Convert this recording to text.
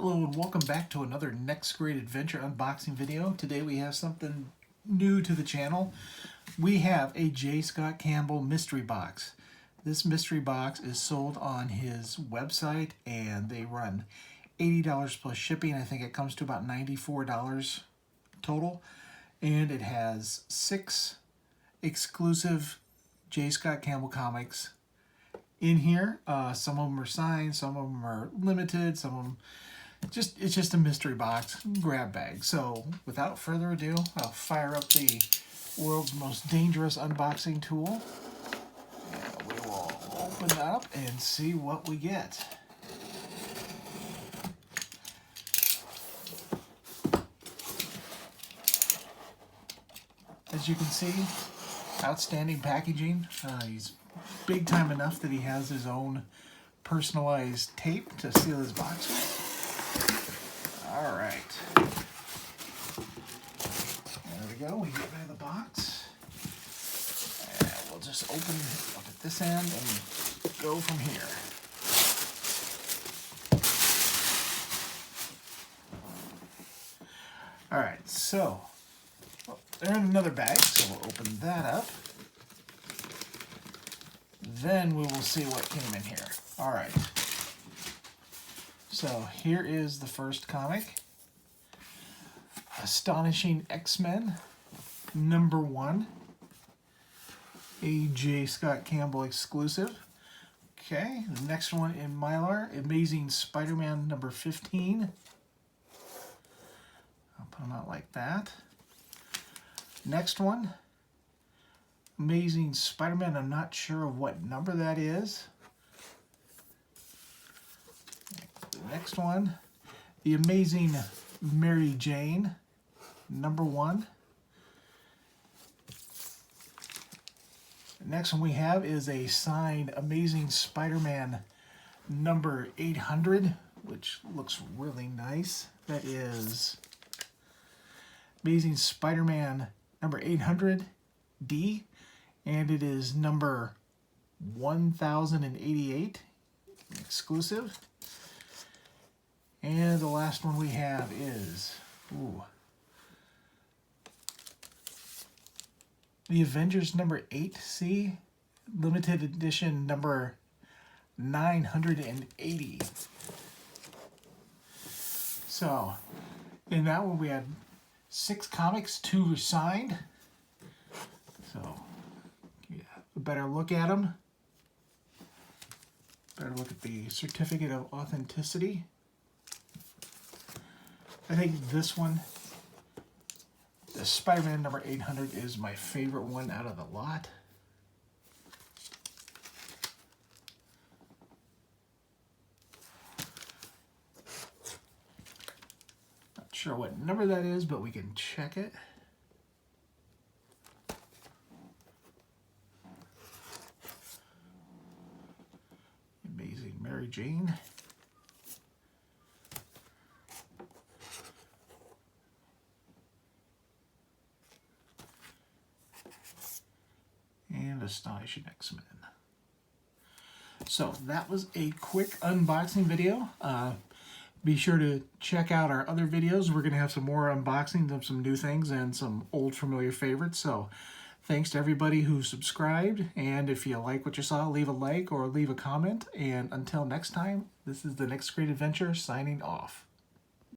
Hello and welcome back to another Next Great Adventure unboxing video. Today we have something new to the channel. We have a J. Scott Campbell mystery box. This mystery box is sold on his website and they run $80 plus shipping. I think it comes to about $94 total. And it has 6 exclusive J. Scott Campbell comics in here. Some of them are signed, some of them are limited, some of them it's just a mystery box grab bag. So without further ado, I'll fire up the world's most dangerous unboxing tool and we will open that up and see what we get. As you can see, outstanding packaging. He's big time enough that he has his own personalized tape to seal his box with. All right, there we go. We get rid of the box, and we'll just open it up at this end and go from here. All right, so they're in another bag, so we'll open that up. Then we will see what came in here. All right. So here is the first comic. Astonishing X-Men #1. A J. Scott Campbell exclusive. Okay, the next one in Mylar, Amazing Spider-Man #15. I'll put them out like that. Next one, Amazing Spider-Man. I'm not sure of what number that is. The next one, The Amazing Mary Jane #1. The next one we have is a signed Amazing Spider-Man #800, which looks really nice. That is Amazing Spider-Man #800D, and it is number 1088, exclusive. And the last one we have is the Avengers #8C, limited edition number 980. So in that one we had 6 comics, 2 were signed. So yeah, a better look at them. Better look at the certificate of authenticity. I think this one, the Spider-Man #800, is my favorite one out of the lot. Not sure what number that is, but we can check it. Amazing Mary Jane. And Astonishing X-Men. So that was a quick unboxing video. Be sure to check out our other videos. We're going to have some more unboxings of some new things and some old familiar favorites. So thanks to everybody who subscribed. And if you like what you saw, leave a like or leave a comment. And until next time, this is the Next Great Adventure signing off.